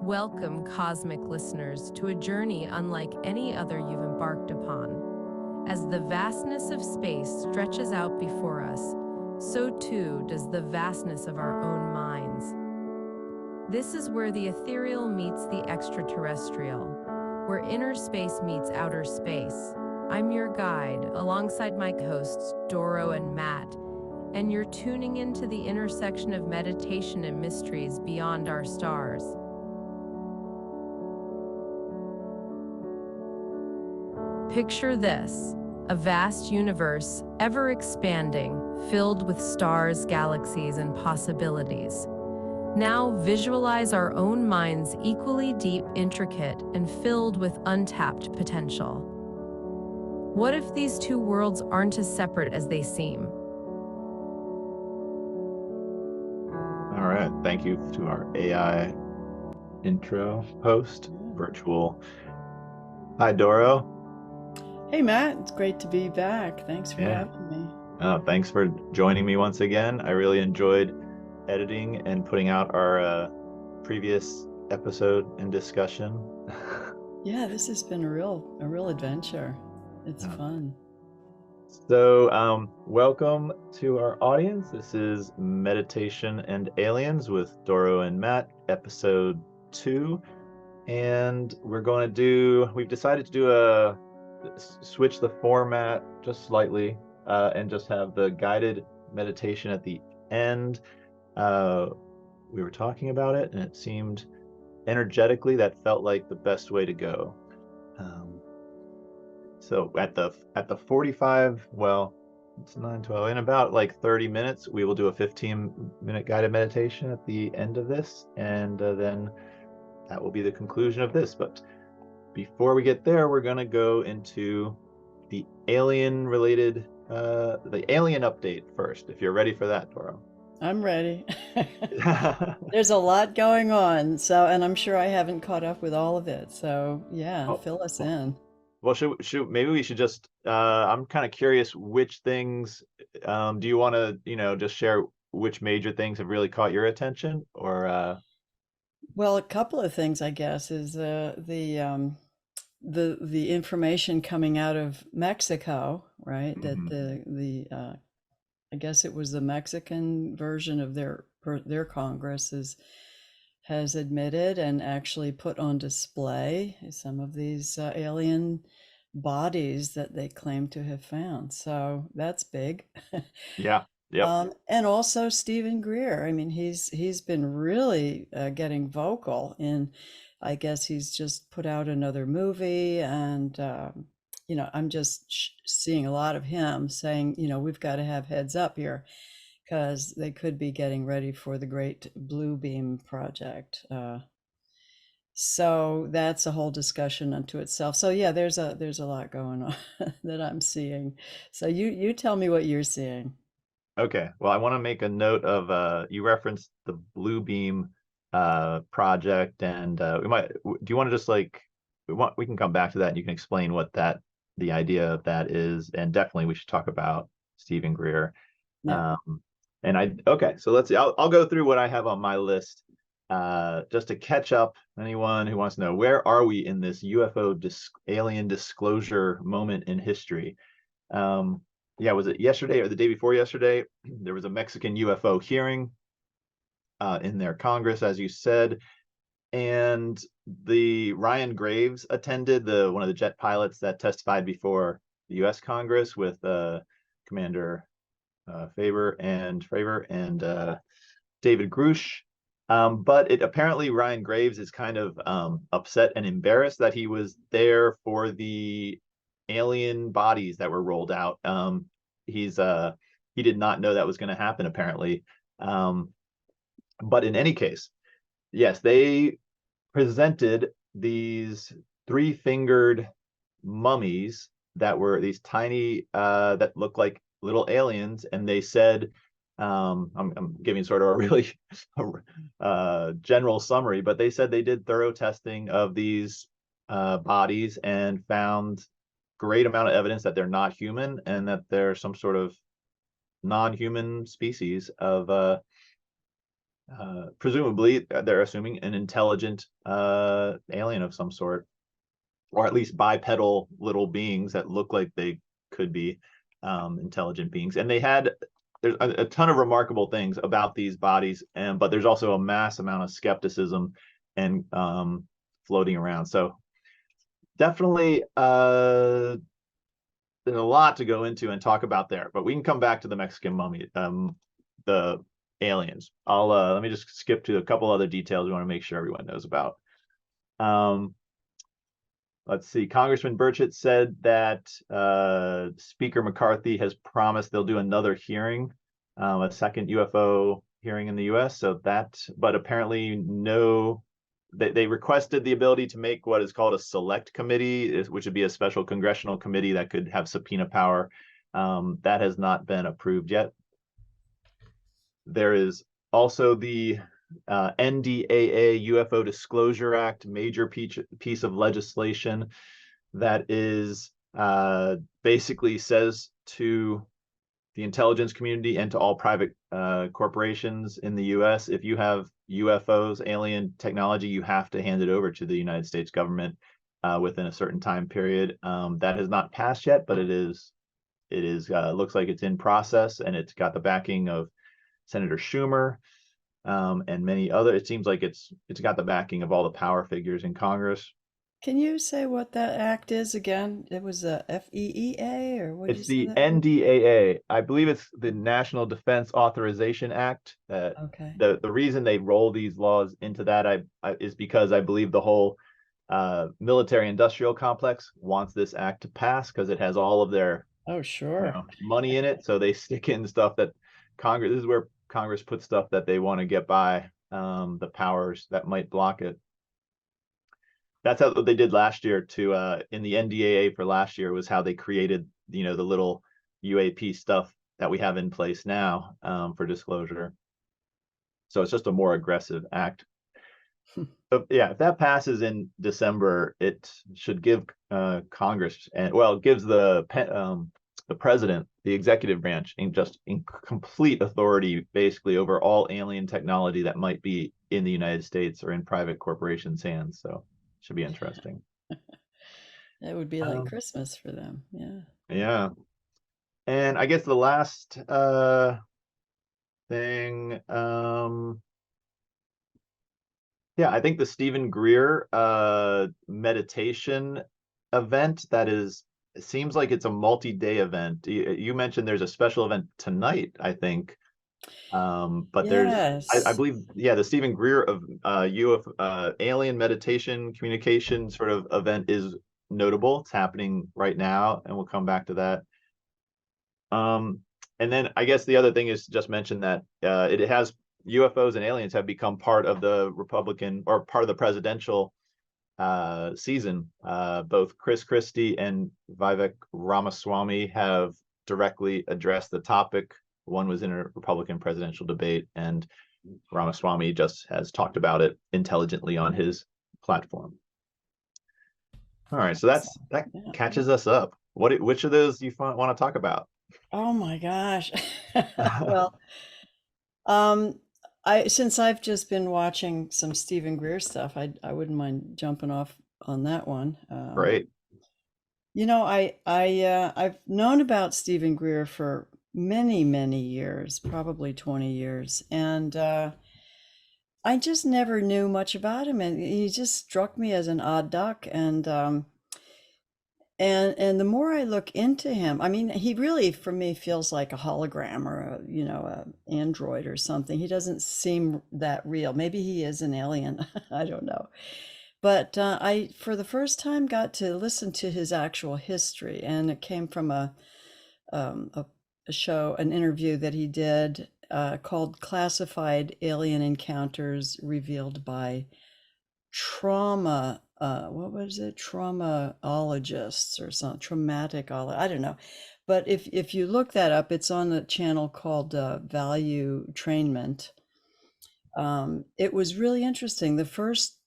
Welcome, cosmic listeners, to a journey unlike any other you've embarked upon. As the vastness of space stretches out before us, so too does the vastness of our own minds. This is where the ethereal meets the extraterrestrial, where inner space meets outer space. I'm your guide, alongside my hosts, Doro and Matt, and you're tuning into the intersection of meditation and mysteries beyond our stars. Picture this: a vast universe, ever expanding, filled with stars, galaxies, and possibilities. Now visualize our own minds equally deep, intricate, and filled with untapped potential. What if these two worlds aren't as separate as they seem? All right. Thank you to our AI intro host, virtual. Hi, Doro. Hey Matt, it's great to be back. Thanks for Yeah. having me. Thanks for joining me once again. I really enjoyed editing and putting out our previous episode and discussion. Yeah, this has been a real adventure. It's Uh, fun. Welcome to our audience. This is Meditation and Aliens with Doro and Matt, episode 2. And we've decided to switch the format just slightly and just have the guided meditation at the end. We were talking about it, and it seemed energetically that felt like the best way to go. So at the 45, well, it's 9:12. In about like 30 minutes, we will do a 15-minute guided meditation at the end of this, and then that will be the conclusion of this. But before we get there, we're gonna go into the alien related, the alien update first. If you're ready for that, Toro. I'm ready. There's a lot going on, and I'm sure I haven't caught up with all of it. So yeah, Oh, fill us in. well, should maybe we should just. I'm kind of curious which things. Do you want to, just share which major things have really caught your attention, or? Well, a couple of things, I guess, is the information coming out of Mexico, right? That Mhm. the I guess it was the Mexican version of their Congress has admitted and actually put on display some of these alien bodies that they claim to have found. So that's big. Yeah. Yep. And also Stephen Greer. I mean, he's been really getting vocal in. I guess he's just put out another movie, and I'm just seeing a lot of him saying, we've got to have heads up here because they could be getting ready for the Great Blue Beam Project. So that's a whole discussion unto itself. So yeah, there's a lot going on that I'm seeing. So you tell me what you're seeing. Okay. Well, I want to make a note of you referenced the Blue Beam project, and do you want to just like we can come back to that and you can explain what the idea of that is, and definitely we should talk about Stephen Greer. Yeah. Um, and okay, so let's see. I'll go through what I have on my list just to catch up anyone who wants to know where are we in this UFO alien disclosure moment in history. Um, yeah, was it yesterday or the day before yesterday? There was a Mexican UFO hearing in their Congress, as you said, and the Ryan Graves attended, the one of the jet pilots that testified before the U.S. Congress with Commander Fravor and David Grush. But apparently Ryan Graves is kind of upset and embarrassed that he was there for the alien bodies that were rolled out. He did not know that was going to happen apparently. Um, but in any case, yes, they presented these three-fingered mummies that were these tiny that look like little aliens, and they said, I'm giving sort of a really general summary, but they said they did thorough testing of these bodies and found great amount of evidence that they're not human and that they're some sort of non-human species of presumably they're assuming an intelligent alien of some sort, or at least bipedal little beings that look like they could be intelligent beings. And there's a ton of remarkable things about these bodies, but there's also a mass amount of skepticism and floating around. So definitely there's a lot to go into and talk about there, but we can come back to the Mexican mummy, the aliens. I'll let me just skip to a couple other details we want to make sure everyone knows about. Let's see. Congressman Burchett said that Speaker McCarthy has promised they'll do another hearing, a second UFO hearing in the U.S. But apparently no. They requested the ability to make what is called a select committee, which would be a special congressional committee that could have subpoena power. That has not been approved yet. There is also the NDAA UFO Disclosure Act, major piece of legislation that is basically says to the intelligence community and to all private corporations in the U.S., if you have UFOs, alien technology, you have to hand it over to the United States government within a certain time period. That has not passed yet, but it is looks like it's in process, and it's got the backing of Senator Schumer and many other. It seems like it's got the backing of all the power figures in Congress. Can you say what that act is again? It was a FEEA, or what did you It's say the that was? NDAA. I believe it's the National Defense Authorization Act. Okay. The reason they roll these laws into that is because I believe the whole military industrial complex wants this act to pass because it has all of their Oh, sure. money in it. So they stick in stuff that Congress. This is where Congress puts stuff that they want to get by the powers that might block it. That's how they did last year to in the NDAA for last year was how they created the little UAP stuff that we have in place now for disclosure. So it's just a more aggressive act. So yeah, if that passes in December, it should give Congress it gives the president, the executive branch, in complete authority basically over all alien technology that might be in the United States or in private corporations' hands. So should be interesting. That would be like Christmas for them. Yeah. Yeah. And I guess the last thing, I think the Stephen Greer meditation event it seems like it's a multi-day event. You mentioned there's a special event tonight, I think. But I Yes. believe, the Stephen Greer of alien meditation communication sort of event is notable. It's happening right now, and we'll come back to that. And then I guess the other thing is to just mention that it has UFOs and aliens have become part of the Republican or part of the presidential season. Both Chris Christie and Vivek Ramaswamy have directly addressed the topic. One was in a Republican presidential debate, and Ramaswamy just has talked about it intelligently on his platform. All right, so that Yeah. catches us up. Which of those you want to talk about? Oh my gosh. Well, since I've just been watching some Stephen Greer stuff, I wouldn't mind jumping off on that one. Great. I've known about Stephen Greer for many, many years, probably 20 years, and I just never knew much about him, and he just struck me as an odd duck. And the more I look into him, I mean, he really, for me, feels like a hologram or a android or something. He doesn't seem that real. Maybe he is an alien. I don't know. But I, for the first time, got to listen to his actual history, and it came from a show, an interview that he did called "Classified Alien Encounters Revealed by What was it? Traumaologists or something, I don't know. But if you look that up, it's on a channel called Value Trainment. It was really interesting. The first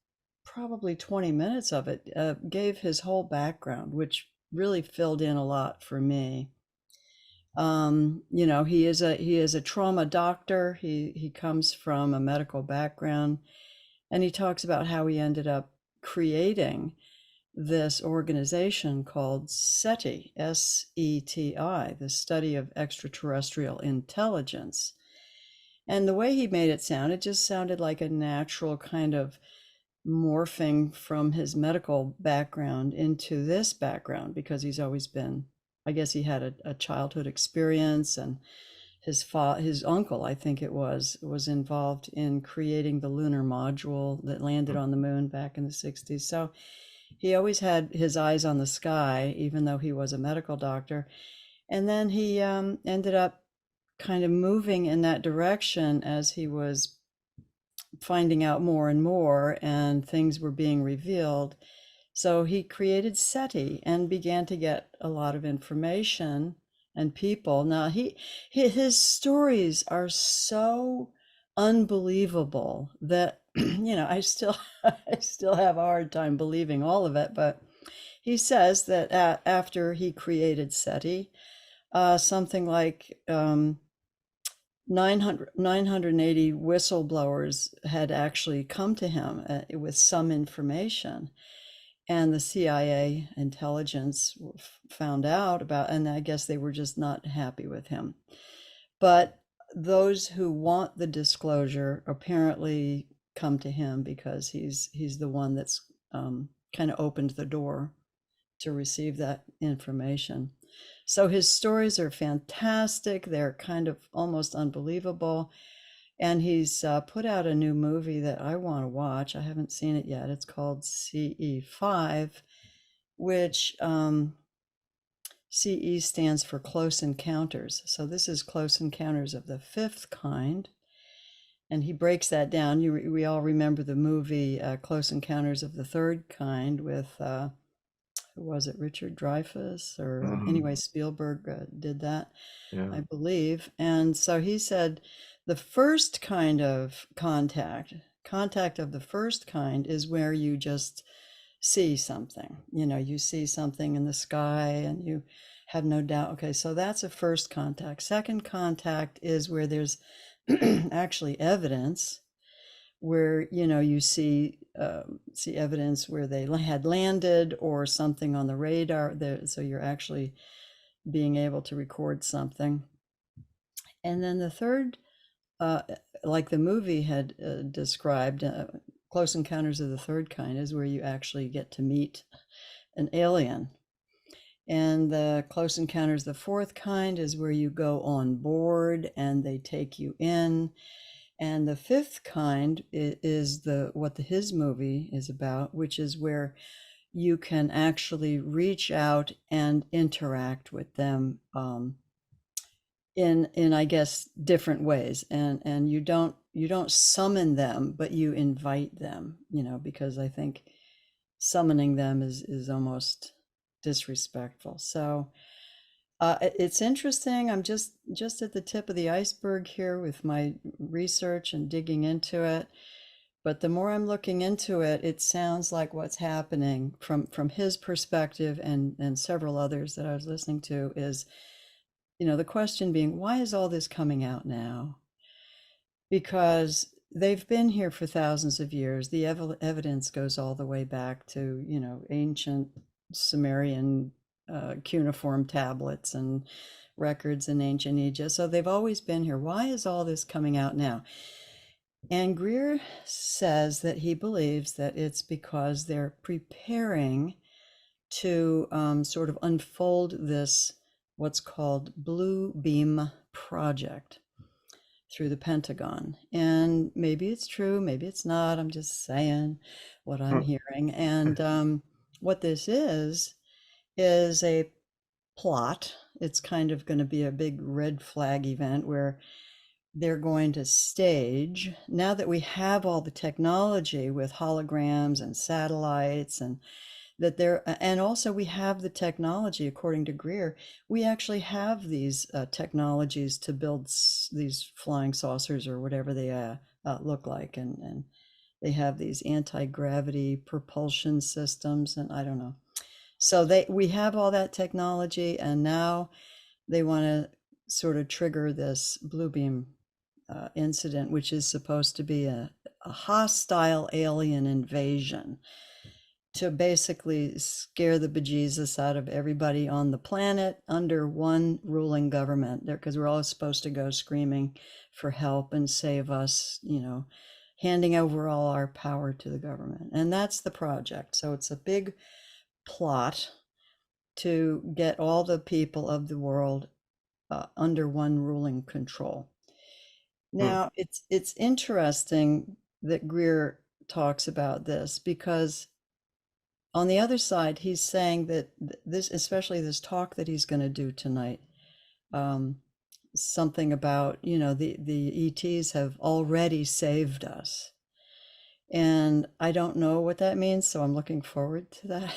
probably 20 minutes of it gave his whole background, which really filled in a lot for me. You know, he is a trauma doctor. He comes from a medical background, and he talks about how he ended up creating this organization called SETI, SETI, the study of extraterrestrial intelligence. And the way he made it sound, it just sounded like a natural kind of morphing from his medical background into this background, because he's always been, I guess he had a childhood experience, and his uncle, I think it was involved in creating the lunar module that landed on the moon back in the 60s. So he always had his eyes on the sky, even though he was a medical doctor. And then he ended up kind of moving in that direction as he was finding out more and more, and things were being revealed. So he created SETI and began to get a lot of information and people. Now his stories are so unbelievable that you know, I still I still have a hard time believing all of it. But he says that after he created SETI, something like 980 whistleblowers had actually come to him with some information, and the CIA intelligence found out about, and I guess they were just not happy with him. But those who want the disclosure apparently come to him because he's the one that's kind of opened the door to receive that information. So his stories are fantastic. They're kind of almost unbelievable. And he's put out a new movie that I want to watch. I haven't seen it yet. It's called CE5, which CE stands for Close Encounters. So this is Close Encounters of the Fifth Kind. And he breaks that down. We all remember the movie Close Encounters of the Third Kind with, who was it, Richard Dreyfuss? Or anyway, Spielberg did that, Yeah. I believe. And so he said the first kind of contact of the first kind is where you just see something. You know, you see something in the sky and you have no doubt. Okay, so that's a first contact. Second contact is where there's actually evidence, where, you know, you see evidence where they had landed or something on the radar there, so you're actually being able to record something. And then the third, like the movie had described, Close Encounters of the Third Kind, is where you actually get to meet an alien. And the Close Encounters of the Fourth Kind is where you go on board and they take you in. And the fifth kind is what his movie is about, which is where you can actually reach out and interact with them in I guess different ways, and you don't summon them, but you invite them, you know, because I think summoning them is almost disrespectful. So it's interesting. I'm just at the tip of the iceberg here with my research and digging into it. But the more I'm looking into it, it sounds like what's happening from his perspective and several others that I was listening to is, you know, the question being, why is all this coming out now? Because they've been here for thousands of years. The evidence goes all the way back to, you know, ancient Sumerian cuneiform tablets and records in ancient Egypt. So they've always been here. Why is all this coming out now? And Greer says that he believes that it's because they're preparing to sort of unfold this, what's called Blue Beam Project, through the Pentagon. And maybe it's true, maybe it's not. I'm just saying what I'm hearing. And what this is a plot. It's kind of going to be a big red flag event where they're going to stage, now that we have all the technology with holograms and satellites, and that and also we have the technology, according to Greer, we actually have these technologies to build these flying saucers or whatever they look like, and they have these anti-gravity propulsion systems, and I don't know. So we have all that technology, and now they want to sort of trigger this blue beam incident, which is supposed to be a hostile alien invasion to basically scare the bejesus out of everybody on the planet under one ruling government there, because we're all supposed to go screaming for help and save us, handing over all our power to the government. And that's the project. So it's a big plot to get all the people of the world under one ruling control. Now, it's interesting that Greer talks about this, because on the other side, he's saying that this, especially this talk that he's going to do tonight, something about, the ETs have already saved us. And I don't know what that means, so I'm looking forward to that.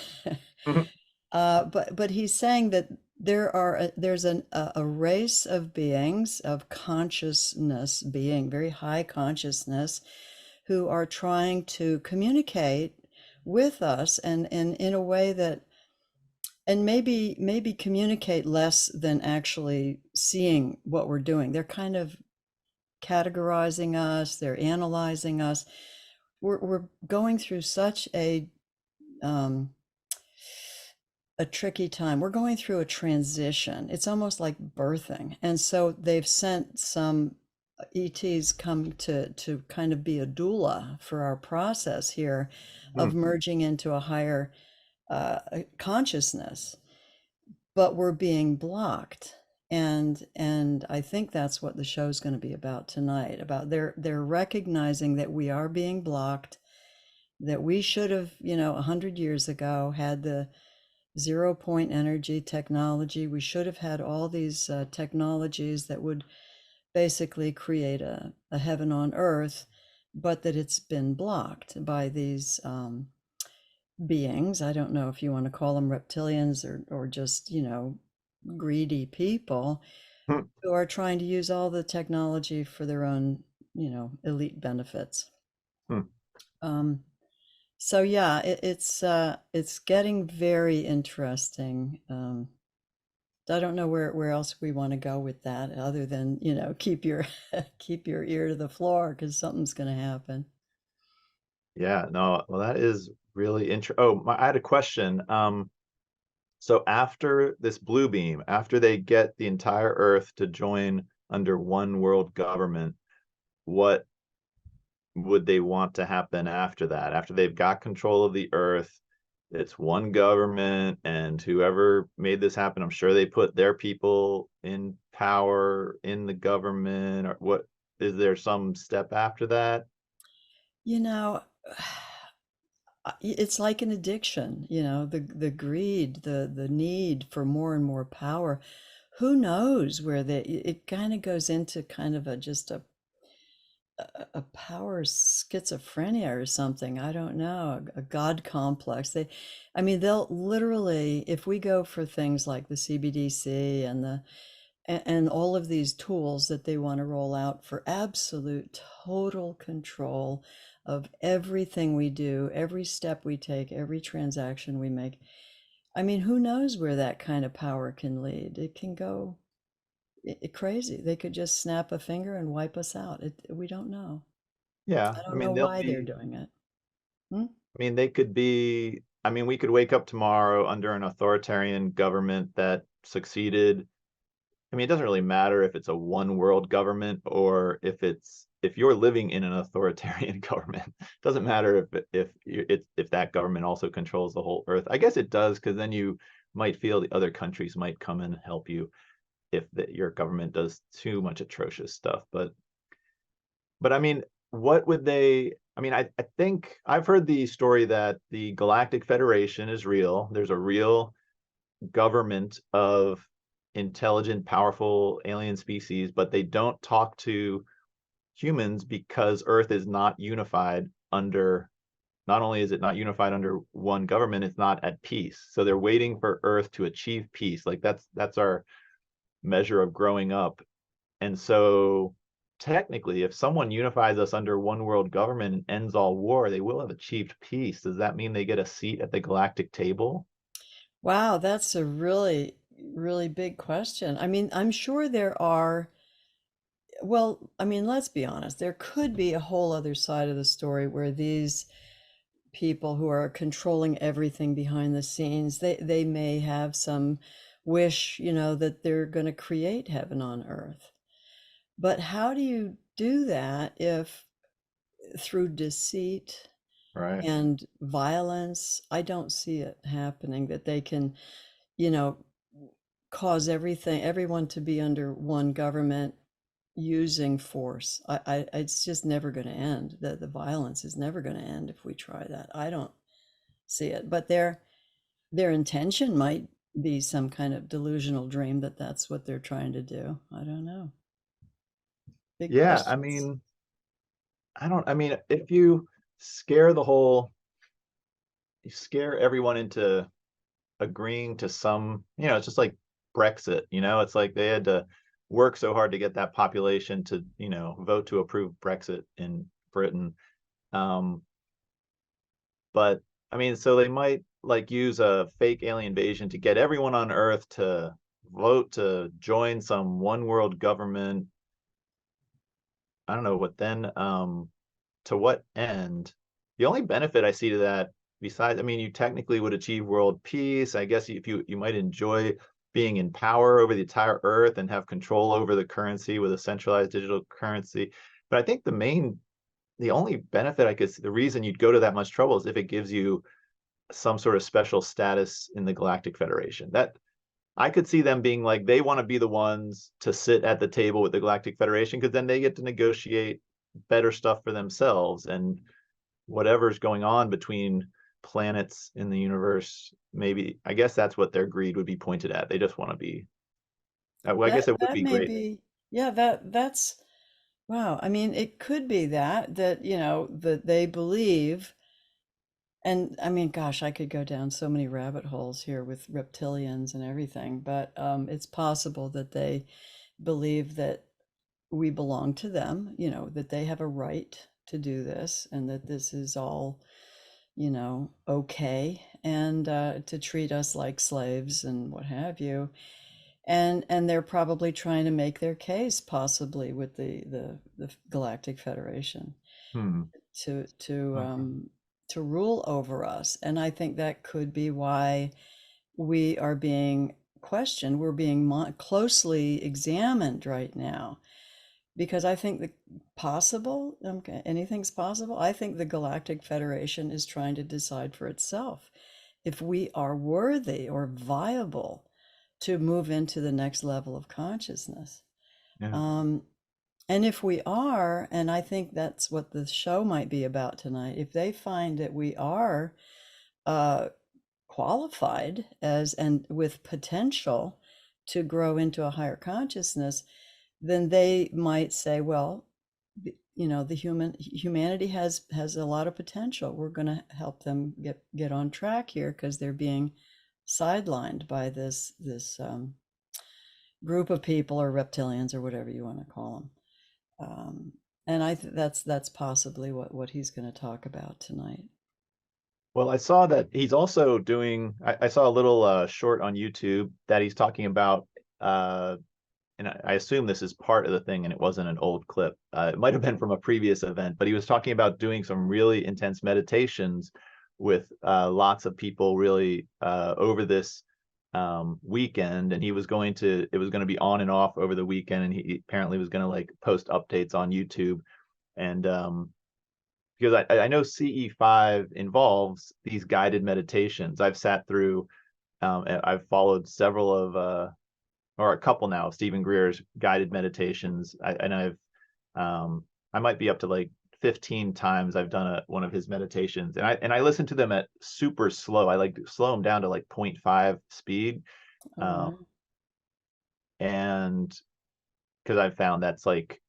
But he's saying that there's a race of beings of consciousness, being very high consciousness, who are trying to communicate with us, and in a way that, and maybe communicate less than actually seeing what we're doing. They're kind of categorizing us, they're analyzing us. We're going through such a tricky time. We're going through a transition. It's almost like birthing. And so they've sent some ETs come to kind of be a doula for our process here of merging into a higher consciousness, but we're being blocked. And I think that's what the show's going to be about tonight, about they're recognizing that we are being blocked, that we should have, 100 years ago had the 0 point energy technology. We should have had all these technologies that would basically create a heaven on earth, but that it's been blocked by these beings. I don't know if you want to call them reptilians or just, greedy people who are trying to use all the technology for their own, elite benefits. So yeah, it's getting very interesting. I don't know where else we want to go with that, other than, keep your keep your ear to the floor, because something's going to happen. Yeah, no, well, that is really interesting. Oh, I had a question. So after this blue beam, after they get the entire Earth to join under one world government, what would they want to happen after that? After they've got control of the Earth, it's one government, and whoever made this happen, I'm sure they put their people in power in the government, or what, is there some step after that? It's like an addiction, the greed, the need for more and more power. Who knows where it kind of goes into kind of just a power schizophrenia or something. I don't know, a God complex. They'll literally, if we go for things like the CBDC and all of these tools that they want to roll out for absolute total control of everything we do, every step we take, every transaction we make. Who knows where that kind of power can lead? It can go crazy. They could just snap a finger and wipe us out. We don't know. Yeah, I I don't mean, know they'll why they're be, doing it. I mean, they could be, I mean, we could wake up tomorrow under an authoritarian government that succeeded. I mean, it doesn't really matter if it's a one world government or if you're living in an authoritarian government. It doesn't matter if that government also controls the whole earth. I guess it does, because then you might feel the other countries might come and help you if your government does too much atrocious stuff. But I mean, what would they? I mean, I think I've heard the story that the Galactic Federation is real. There's a real government of intelligent, powerful alien species, but they don't talk to humans because Earth is not unified under, not only is it not unified under one government, it's not at peace. So they're waiting for Earth to achieve peace. Like that's our measure of growing up. And so technically, if someone unifies us under one world government and ends all war, they will have achieved peace. Does that mean they get a seat at the galactic table? Wow, that's a really really big question. I mean, I'm sure there are, well, I mean, let's be honest, there could be a whole other side of the story where these people who are controlling everything behind the scenes, they may have some wish, that they're going to create heaven on earth. But how do you do that if through deceit Right. and violence? I don't see it happening, that they can, you know, cause everyone to be under one government using force. It's just never going to end. The violence is never going to end if we try that. I don't see it. But their intention might be some kind of delusional dream that that's what they're trying to do. I don't know. Big Yeah, I questions. mean, I mean, if you scare the whole, you scare everyone into agreeing to some, it's just like Brexit, it's like they had to work so hard to get that population to, vote to approve Brexit in Britain. Um, but I mean, so they might like use a fake alien invasion to get everyone on Earth to vote to join some one world government. I don't know what then, to what end? The only benefit I see to that, besides, I mean, you technically would achieve world peace. I guess if you might enjoy being in power over the entire Earth and have control over the currency with a centralized digital currency. But I think the only benefit I could see, the reason you'd go to that much trouble is if it gives you some sort of special status in the Galactic Federation. That I could see them being like they want to be the ones to sit at the table with the Galactic Federation because then they get to negotiate better stuff for themselves, and whatever's going on between planets in the universe, maybe I guess that's what their greed would be pointed at. They just want to be, well, I guess That it would that be may great. be, yeah, that's wow. I mean, it could be that that they believe. And I mean, gosh, I could go down so many rabbit holes here with reptilians and everything, but it's possible that they believe that we belong to them, that they have a right to do this and that this is all, okay, and to treat us like slaves and what have you. And they're probably trying to make their case, possibly with the Galactic Federation, Hmm. to to Okay. um to rule over us. And I think that could be why we are being questioned. We're being closely examined right now, because I think the possible, okay, anything's possible. I think the Galactic Federation is trying to decide for itself if we are worthy or viable to move into the next level of consciousness. Yeah. Um, and if we are, and I think that's what the show might be about tonight, if they find that we are uh, qualified as and with potential to grow into a higher consciousness, then they might say, well, the humanity has a lot of potential. We're going to help them get on track here because they're being sidelined by this group of people, or reptilians, or whatever you want to call them. And that's possibly what he's going to talk about tonight. Well, I saw that he's also doing, I saw a little short on YouTube that he's talking about, and I assume this is part of the thing and it wasn't an old clip. It might have been from a previous event, but he was talking about doing some really intense meditations with lots of people really over this weekend. And it was going to be on and off over the weekend. And he apparently was going to like post updates on YouTube. And because I know CE5 involves these guided meditations. I've sat through, and I've followed several of, or a couple now, of Stephen Greer's guided meditations. I might be up to like 15 times I've done one of his meditations, and I listen to them at super slow. I like to slow them down to like 0.5 speed, Oh, um, wow. and because I've found that's like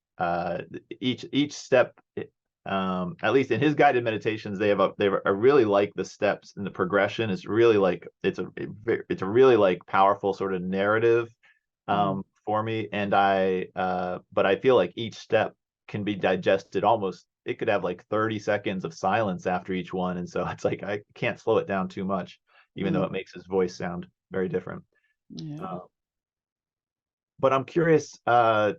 each step, at least in his guided meditations, they are really like the steps and the progression is really like it's a really like powerful sort of narrative Mm, for me. And but I feel like each step can be digested almost. It could have like 30 seconds of silence after each one, and so it's like I can't slow it down too much, even though mm. it makes his voice sound very different. Yeah. But I'm curious, I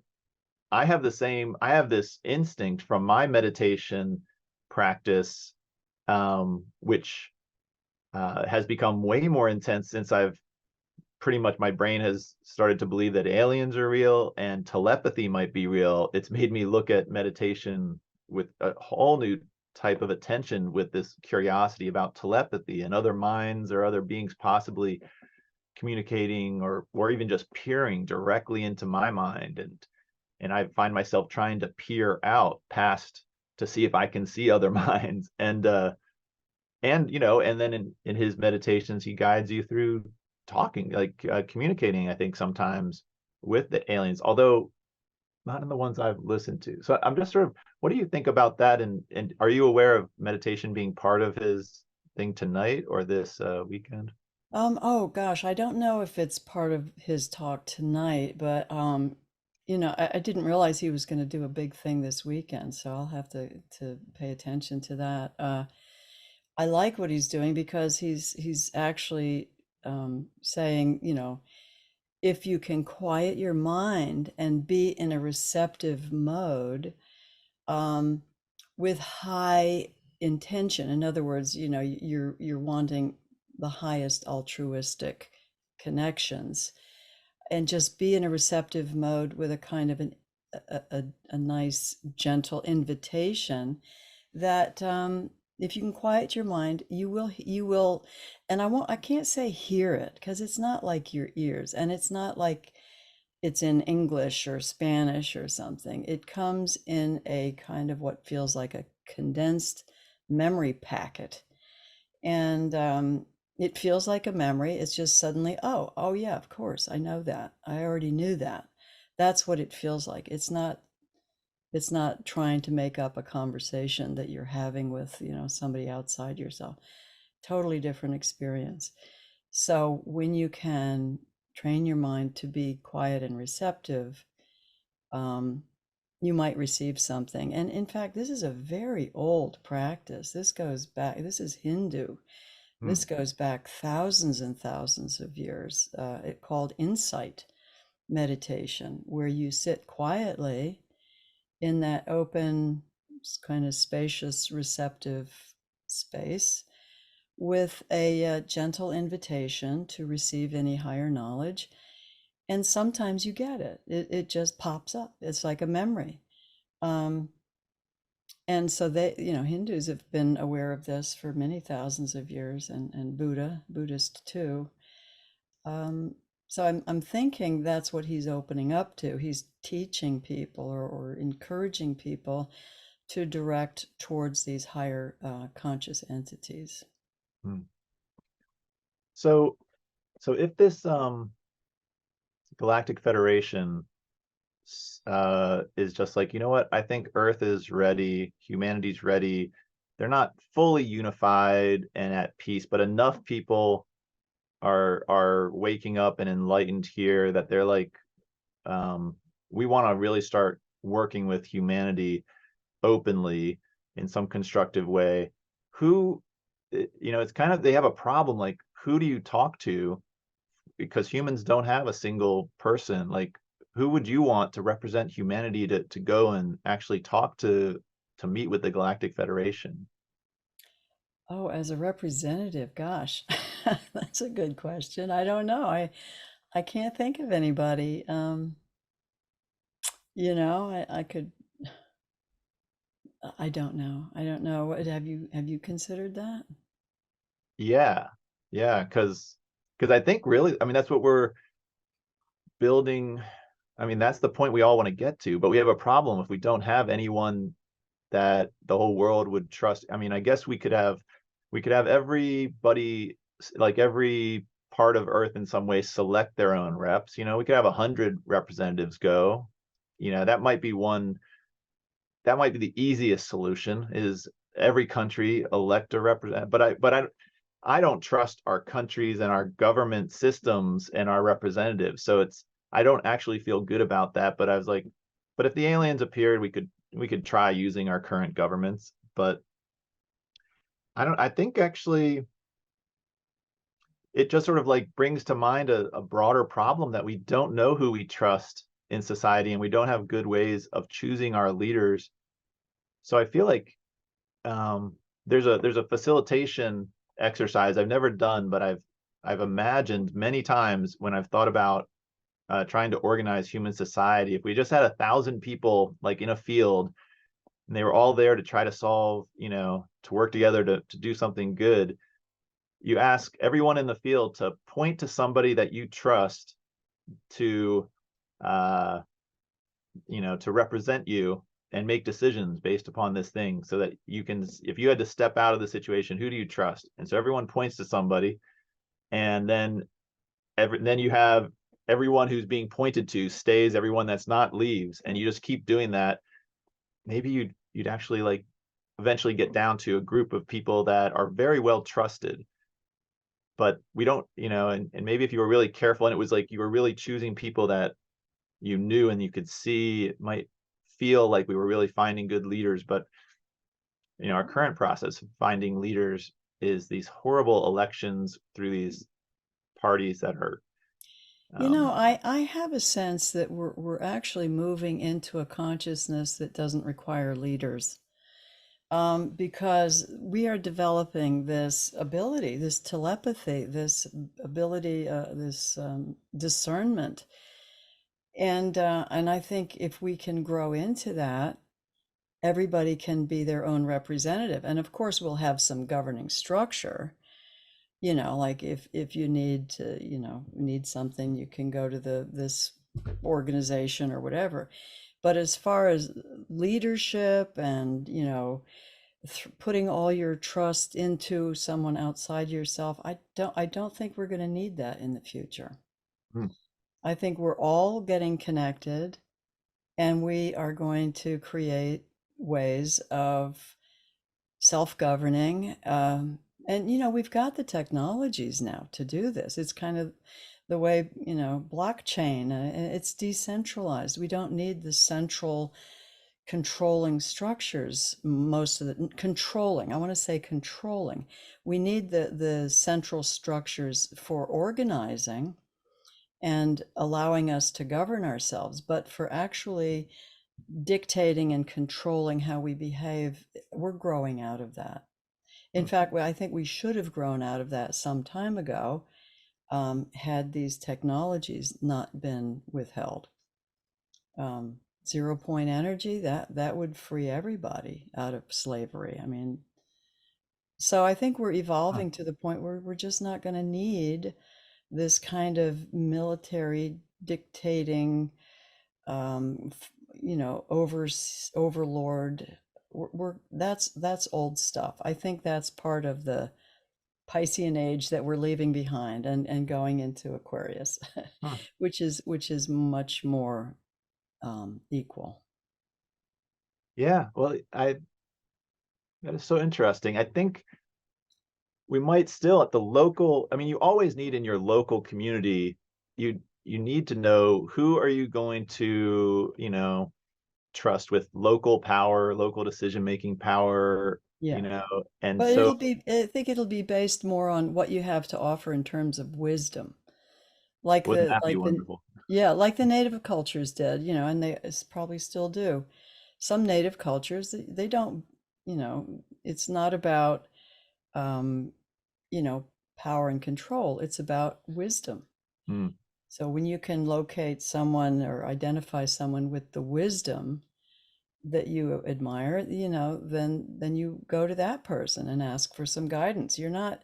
have this instinct from my meditation practice, which has become way more intense since I've pretty much my brain has started to believe that aliens are real and telepathy might be real. It's made me look at meditation with a whole new type of attention, with this curiosity about telepathy and other minds or other beings possibly communicating or even just peering directly into my mind. And I find myself trying to peer out past to see if I can see other minds. And and then in his meditations he guides you through talking, like communicating, I think sometimes with the aliens, although not in the ones I've listened to. So I'm just sort of, what do you think about that, and are you aware of meditation being part of his thing tonight or this weekend? Oh gosh, I don't know if it's part of his talk tonight, but I didn't realize he was going to do a big thing this weekend, so I'll have to pay attention to that. I like what he's doing because he's actually saying, if you can quiet your mind and be in a receptive mode, um, with high intention. In other words, you're wanting the highest altruistic connections, and just be in a receptive mode with a kind of a nice, gentle invitation that if you can quiet your mind, you will, and I can't say hear it because it's not like your ears, and it's not like it's in English or Spanish or something. It comes in a kind of what feels like a condensed memory packet. And it feels like a memory. It's just suddenly, oh yeah, of course, I know that. I already knew that. That's what it feels like. It's not trying to make up a conversation that you're having with, somebody outside yourself. Totally different experience. So when you can train your mind to be quiet and receptive, um, you might receive something. And in fact, this is a very old practice. This goes back, this is Hindu. Hmm. This goes back thousands and thousands of years. It called insight meditation, where you sit quietly in that open, kind of spacious, receptive space with a gentle invitation to receive any higher knowledge. And sometimes you get it. It just pops up. It's like a memory. Um, and so Hindus have been aware of this for many thousands of years, and Buddhist too. Um, so I'm thinking that's what he's opening up to. He's teaching people or encouraging people to direct towards these higher conscious entities. Hmm. So if this Galactic Federation is just like, you know what, I think Earth is ready, humanity's ready. They're not fully unified and at peace, but enough people are waking up and enlightened here that they're like, um, we want to really start working with humanity openly in some constructive way. Who, it's kind of, they have a problem, like, who do you talk to? Because humans don't have a single person. Like, who would you want to represent humanity to go and actually talk to meet with the Galactic Federation? Oh, as a representative, gosh, that's a good question. I don't know. I can't think of anybody. I could. I don't know. I don't know. What have you considered that? Yeah, yeah, because I think really, I mean, that's what we're building. I mean, that's the point we all want to get to, but we have a problem if we don't have anyone that the whole world would trust. I mean, I guess we could have everybody, like every part of Earth in some way, select their own reps. We could have 100 representatives go. That might be the easiest solution, is every country elect a representative. But I don't trust our countries and our government systems and our representatives. So I don't actually feel good about that. But I was like, but if the aliens appeared, we could try using our current governments. But I think actually it just sort of like brings to mind a broader problem that we don't know who we trust in society, and we don't have good ways of choosing our leaders. So I feel like there's a facilitation exercise I've never done, but I've imagined many times when I've thought about trying to organize human society. If we just had 1,000 people like in a field, and they were all there to try to solve, to work together to do something good, you ask everyone in the field to point to somebody that you trust to, uh, to represent you and make decisions based upon this thing, so that you can, if you had to step out of the situation, who do you trust? And so everyone points to somebody, and then then you have everyone who's being pointed to stays, everyone that's not leaves, and you just keep doing that. Maybe you'd actually like eventually get down to a group of people that are very well trusted, but we don't, and maybe if you were really careful and it was like you were really choosing people that you knew and you could see, it might feel like we were really finding good leaders. But our current process of finding leaders is these horrible elections through these parties that are I have a sense that we're actually moving into a consciousness that doesn't require leaders. Because we are developing this ability, this telepathy, this ability, this discernment, and I think if we can grow into that, everybody can be their own representative. And of course, we'll have some governing structure. Like if you need to, need something, you can go to this organization or whatever. But as far as leadership and, putting all your trust into someone outside yourself, I don't think we're going to need that in the future. hmm. I think we're all getting connected, and we are going to create ways of self-governing. And we've got the technologies now to do this. It's kind of the way, blockchain, it's decentralized. We don't need the central controlling structures. Most of the controlling, I want to say controlling, we need the central structures for organizing and allowing us to govern ourselves. But for actually dictating and controlling how we behave, we're growing out of that. In fact, I think we should have grown out of that some time ago, had these technologies not been withheld. 0 point energy, that would free everybody out of slavery. I mean, so I think we're evolving to the point where we're just not going to need this kind of military dictating, overlord. That's old stuff. I think that's part of the Piscean age that we're leaving behind and going into Aquarius, Huh. which is much more equal. Yeah, well, that is so interesting. I think we might still at the local, I mean, you always need in your local community, you need to know who are you going to, trust with local power, local decision-making power, Yeah. and But so I think it'll be based more on what you have to offer in terms of wisdom. Like wouldn't the that be like the wonderful? yeah, like the native cultures did, and they probably still do. Some native cultures, they don't, it's not about um, you know, power and control. It's about wisdom. Hmm. So when you can locate someone or identify someone with the wisdom that you admire, then you go to that person and ask for some guidance. You're not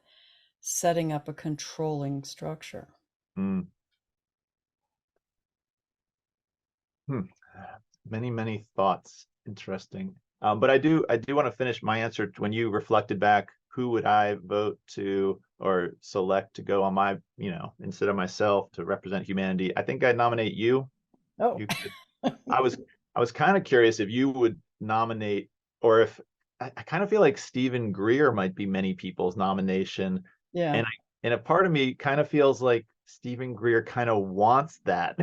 setting up a controlling structure. Hmm. Hmm. Many, many thoughts. Interesting. But I do want to finish my answer when you reflected back, who would I vote to or select to go on my, instead of myself to represent humanity? I think I'd nominate you. Oh, You could, I was I was kind of curious if you would nominate, or if I kind of feel like Stephen Greer might be many people's nomination. yeah. And a part of me kind of feels like Stephen Greer kind of wants that.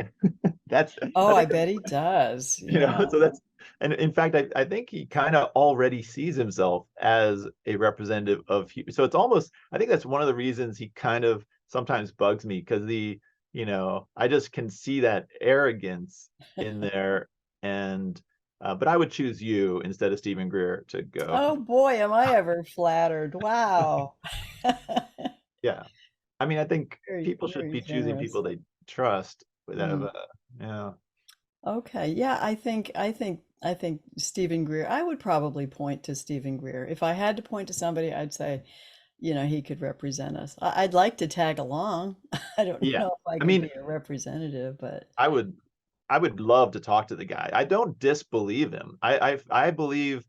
That's Oh, I I think bet he does. Yeah. so that's, and in fact I think he kind of already sees himself as a representative of so it's almost, I think that's one of the reasons he kind of sometimes bugs me because I just can see that arrogance in there. And but I would choose you instead of Stephen Greer to go. Oh boy, am I ever flattered. Wow. Yeah. I mean, I think Very, people should very be choosing generous. people they trust without, Mm. yeah. Okay. Yeah, I think Stephen Greer, I would probably point to Stephen Greer. If I had to point to somebody, I'd say, he could represent us. I'd like to tag along. I don't Yeah. know if I I could mean, be a representative, but I would I would love to talk to the guy. I don't disbelieve him. I believe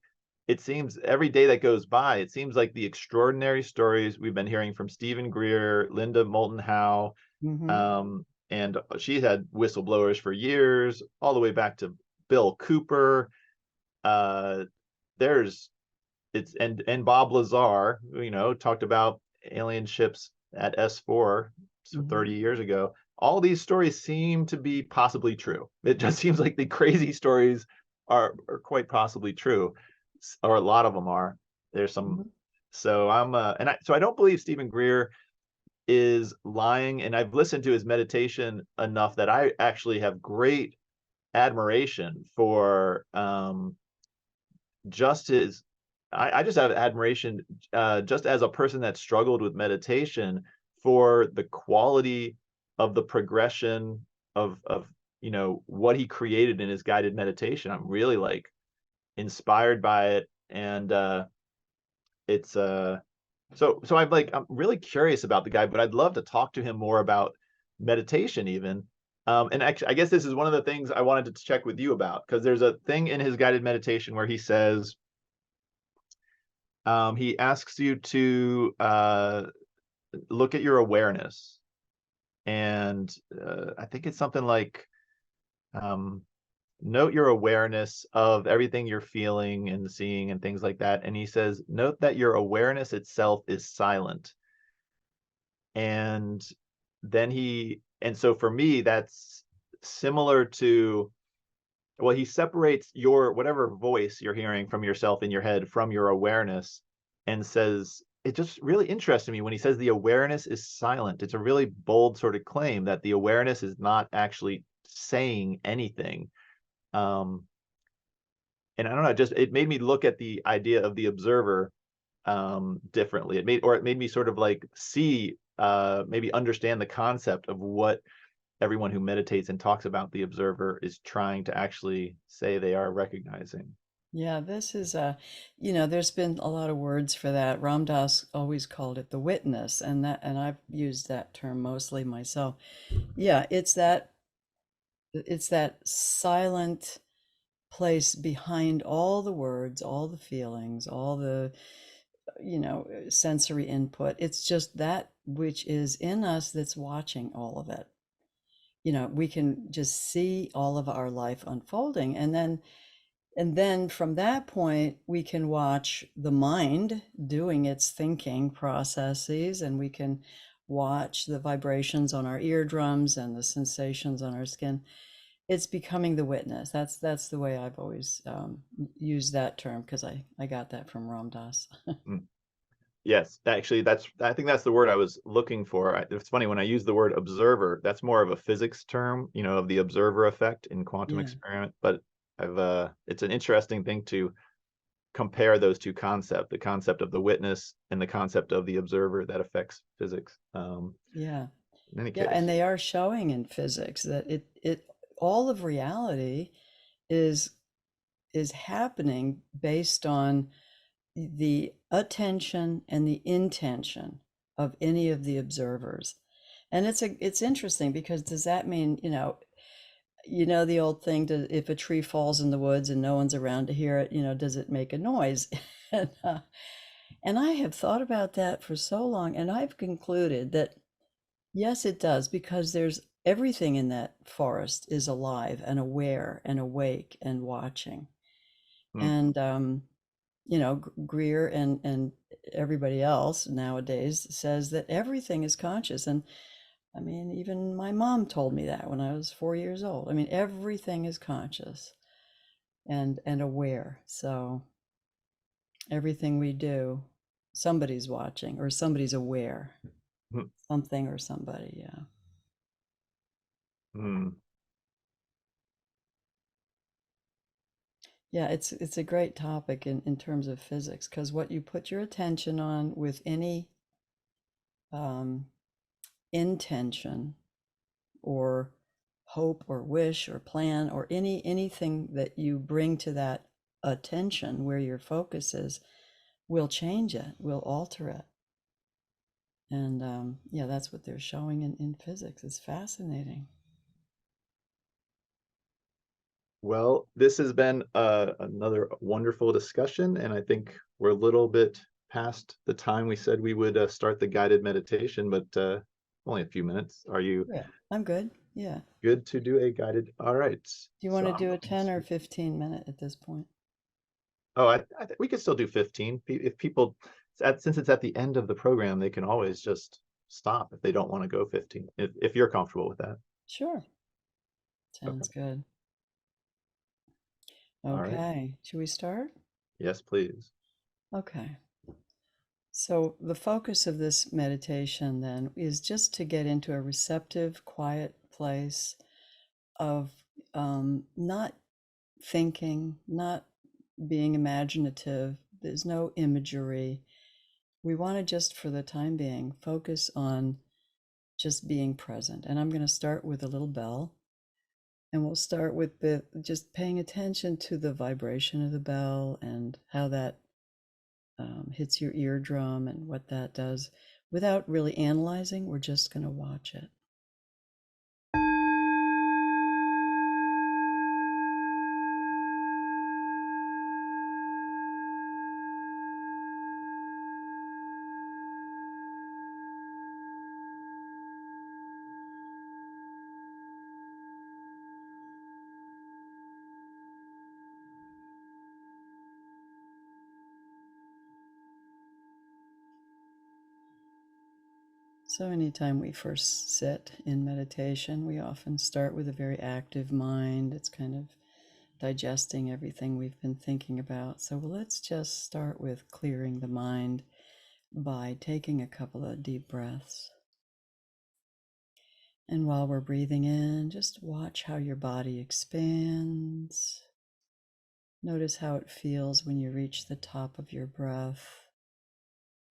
it seems every day that goes by, it seems like the extraordinary stories we've been hearing from Stephen Greer, Linda Moulton Howe, mhm, and she's had whistleblowers for years, all the way back to Bill Cooper. Uh, there's it's and Bob Lazar, talked about alien ships at S4 mhm. 30 years ago. All these stories seem to be possibly true. It just seems like the crazy stories are quite possibly true, or a lot of them are. There's some, Mhm. so I don't believe Stephen Greer is lying, and I've listened to his meditation enough that I actually have great admiration for just his I just have admiration just as a person that struggled with meditation for the quality of the progression of what he created in his guided meditation. I'm really like inspired by it, and it's so I'm really curious about the guy, but I'd love to talk to him more about meditation even. And actually, I guess this is one of the things I wanted to check with you about, because there's a thing in his guided meditation where he says, he asks you to look at your awareness, and I think it's something like, um, note your awareness of everything you're feeling and seeing and things like that. And he says, note that your awareness itself is silent. And and so for me, that's similar to, well, he separates your whatever voice you're hearing from yourself in your head from your awareness, and says, it just really interested me when he says the awareness is silent. It's a really bold sort of claim that the awareness is not actually saying anything. Um, and I don't know, it made me look at the idea of the observer differently. It made me sort of like see, maybe understand the concept of what everyone who meditates and talks about the observer is trying to actually say they are recognizing. Yeah, this is there's been a lot of words for that. Ram Dass always called it the witness, and I've used that term mostly myself. Yeah, it's that silent place behind all the words, all the feelings, all the sensory input. It's just that which is in us that's watching all of it. We can just see all of our life unfolding, and then from that point we can watch the mind doing its thinking processes, and we can watch the vibrations on our eardrums and the sensations on our skin. It's becoming the witness. That's the way I've always used that term, because I got that from Ram Dass. Mm. Yes, actually, I think that's the word I was looking for. It's funny when I use the word observer, that's more of a physics term, of the observer effect in quantum Yeah. experiment. But it's an interesting thing to compare those two concepts, the concept of the witness and the concept of the observer that affects physics. Yeah. In any Yeah, and case, they are showing in physics that it all of reality is is happening based on the attention and the intention of any of the observers. And it's interesting, because does that mean, the old thing, if a tree falls in the woods and no one's around to hear it, does it make a noise? and, uh, and I have thought about that for so long, and I've concluded that yes, it does, because there's everything in that forest is alive and aware and awake and watching. hmm, And Greer and everybody else nowadays says that everything is conscious. And I mean, even my mom told me that when I was 4 years old. I mean, everything is conscious and aware. So everything we do, somebody's watching, or somebody's aware. hmm. something or somebody. Yeah. Hmm. Yeah, it's a great topic in terms of physics, because what you put your attention on with any um, intention or hope or wish or plan or anything that you bring to that attention where your focus is will change it, will alter it. And yeah, that's what they're showing in physics. It's fascinating. Well, this has been another wonderful discussion, and I think we're a little bit past the time we said we would start the guided meditation, but only a few minutes. Are you Yeah, I'm good. Yeah. good to do a guided? All right. Do you So want to I'm do a going 10 or to. 15 minute at this point? Oh, I think we could still do 15. If people, since it's at the end of the program, they can always just stop if they don't want to go 15, if you're comfortable with that. Sure. Okay. Sounds good. All right. Okay. Should we start? Yes, please. Okay. So, the focus of this meditation then is just to get into a receptive, quiet place of not thinking, not being imaginative. There's no imagery. We want to just, for the time being, focus on just being present. And I'm going to start with a little bell. And we'll start with just paying attention to the vibration of the bell and how that hits your eardrum and what that does without really analyzing. We're just going to watch it. So, anytime we first sit in meditation, we often start with a very active mind. It's kind of digesting everything we've been thinking about. So, let's just start with clearing the mind by taking a couple of deep breaths. And while we're breathing in, just watch how your body expands. Notice how it feels when you reach the top of your breath,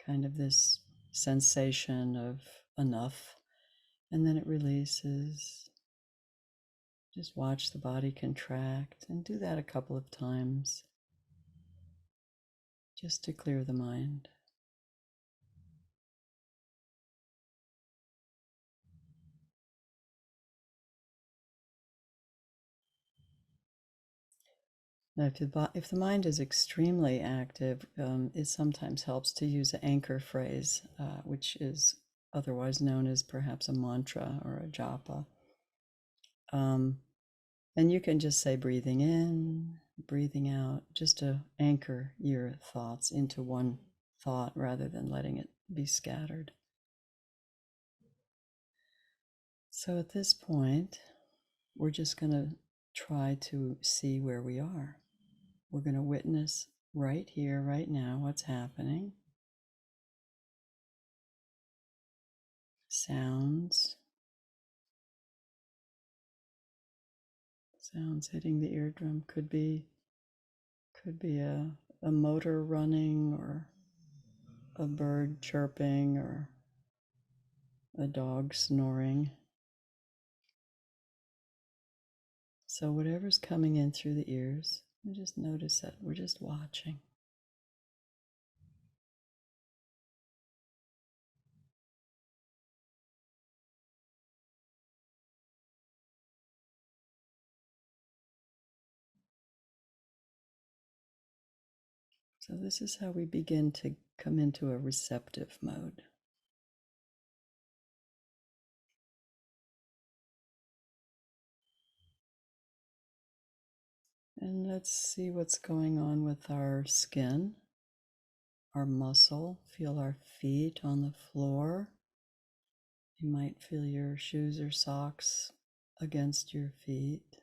kind of this sensation of enough, and then it releases. Just watch the body contract and do that a couple of times just to clear the mind. Now, if the mind is extremely active, it sometimes helps to use an anchor phrase, which is otherwise known as perhaps a mantra or a japa. And you can just say breathing in, breathing out, just to anchor your thoughts into one thought rather than letting it be scattered. So at this point, we're just going to try to see where we are. We're going to witness right here, right now, what's happening. Sounds hitting the eardrum. Could be a motor running or a bird chirping or a dog snoring. So whatever's coming in through the ears, we just notice it. We're just watching. So this is how we begin to come into a receptive mode. And let's see what's going on with our skin, our muscle. Feel our feet on the floor. You might feel your shoes or socks against your feet.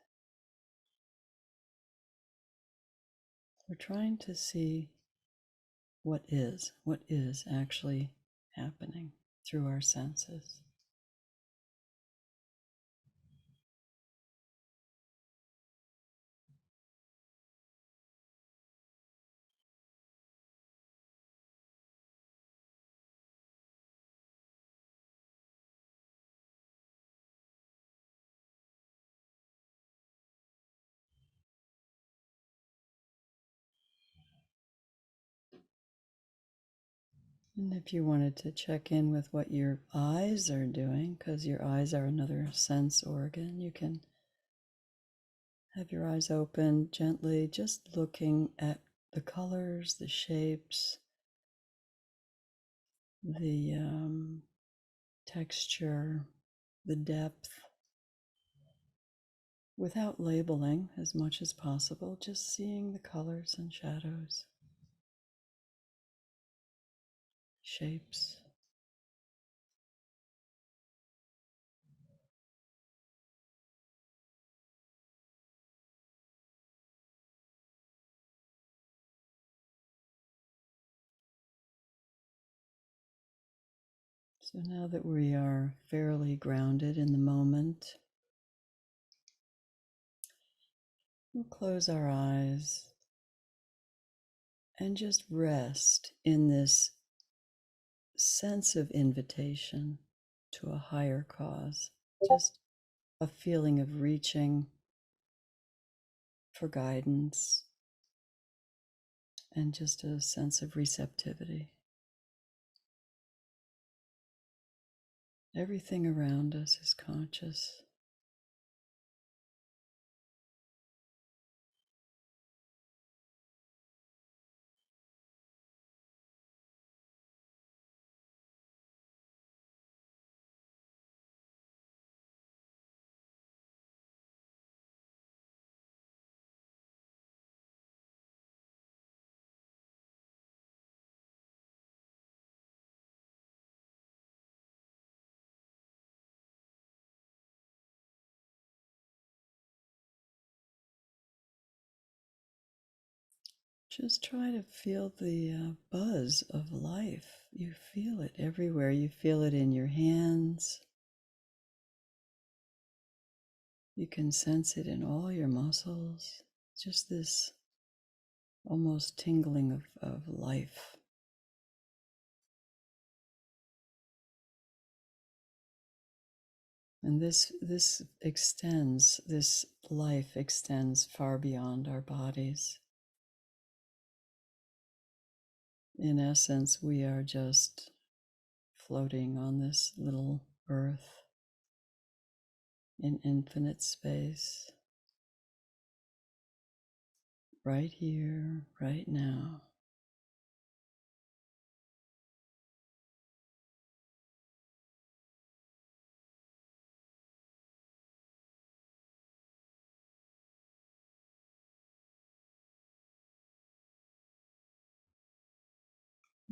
We're trying to see what is actually happening through our senses. And if you wanted to check in with what your eyes are doing, because your eyes are another sense organ, you can have your eyes open gently, just looking at the colors, the shapes, the texture, the depth, without labeling as much as possible, just seeing the colors and shadows, shapes. So now that we are fairly grounded in the moment, we'll close our eyes and just rest in this sense of invitation to a higher cause, just a feeling of reaching for guidance and just a sense of receptivity. Everything around us is conscious. Just try to feel the buzz of life. You feel it everywhere. You feel it in your hands. You can sense it in all your muscles. Just this almost tingling of life. And this life extends far beyond our bodies. In essence, we are just floating on this little earth in infinite space, right here, right now.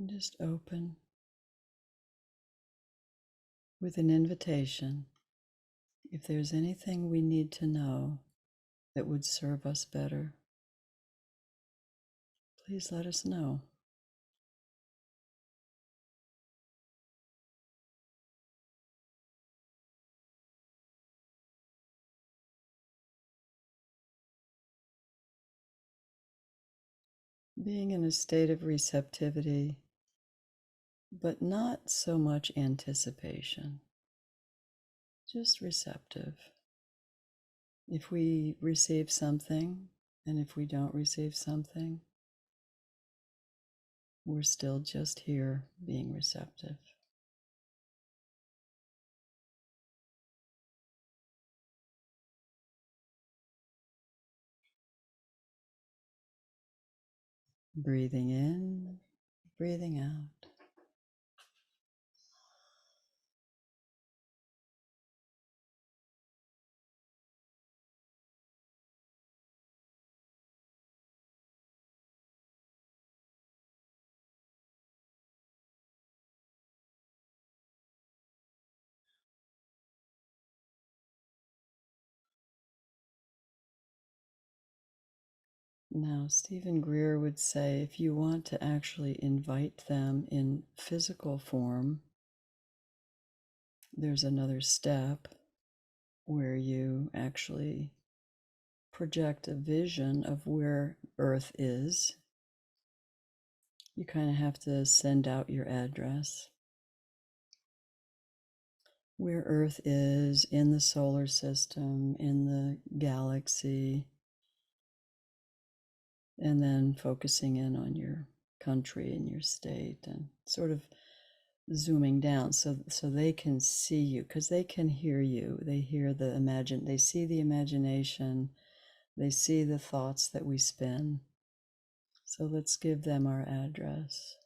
And just open with an invitation. If there's anything we need to know that would serve us better, please let us know. Being in a state of receptivity, but not so much anticipation, just receptive. If we receive something, and if we don't receive something, we're still just here being receptive. Breathing in, breathing out. Now, Stephen Greer would say if you want to actually invite them in physical form, there's another step where you actually project a vision of where Earth is. You kind of have to send out your address. Where Earth is in the solar system, in the galaxy, and then focusing in on your country and your state and sort of zooming down so they can see you, because they can hear you. They hear they see the imagination, they see the thoughts that we spin. So let's give them our address.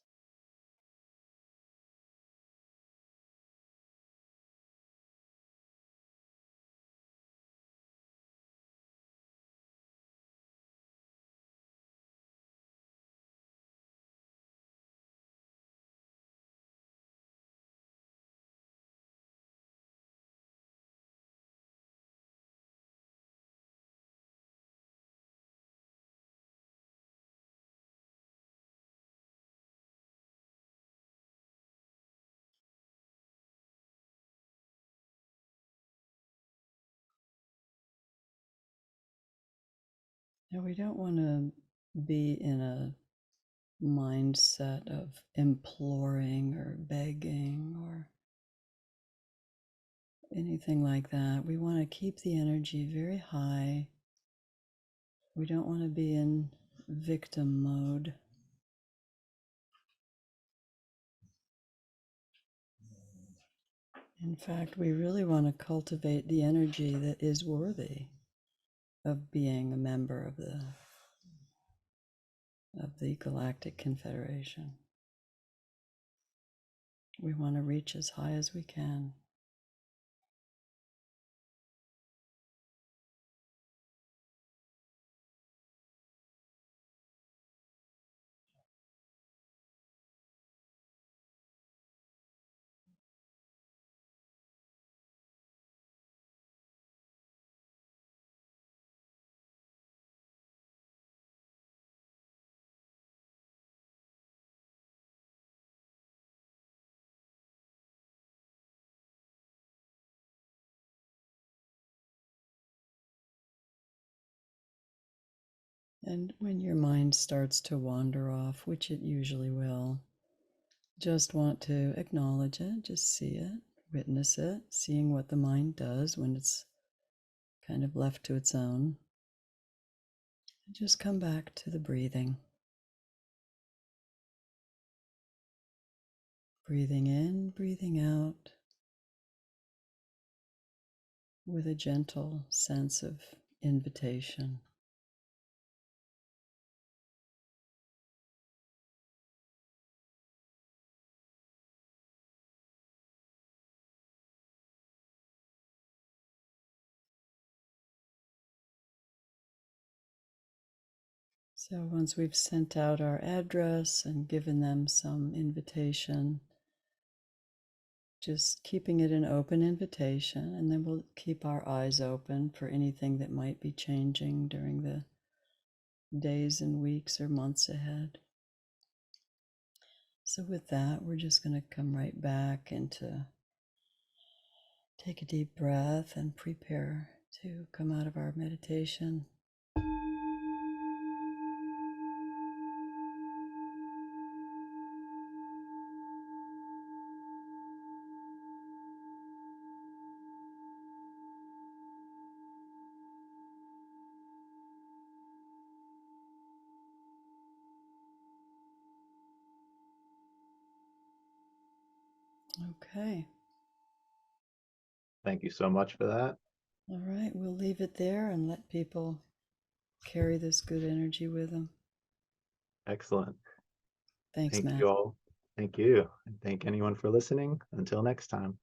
Now, we don't want to be in a mindset of imploring or begging or anything like that. We want to keep the energy very high. We don't want to be in victim mode. In fact, we really want to cultivate the energy that is worthy of being a member of the Galactic Confederation. We want to reach as high as we can. And when your mind starts to wander off, which it usually will, just want to acknowledge it, just see it, witness it, seeing what the mind does when it's kind of left to its own. And just come back to the breathing. Breathing in, breathing out with a gentle sense of invitation. So once we've sent out our address and given them some invitation, just keeping it an open invitation, and then we'll keep our eyes open for anything that might be changing during the days and weeks or months ahead. So with that, we're just going to come right back into take a deep breath and prepare to come out of our meditation. Okay. Thank you so much for that. All right, we'll leave it there and let people carry this good energy with them. Excellent. Thanks, Thank Matt. you all. Thank you. And thank anyone for listening. Until next time.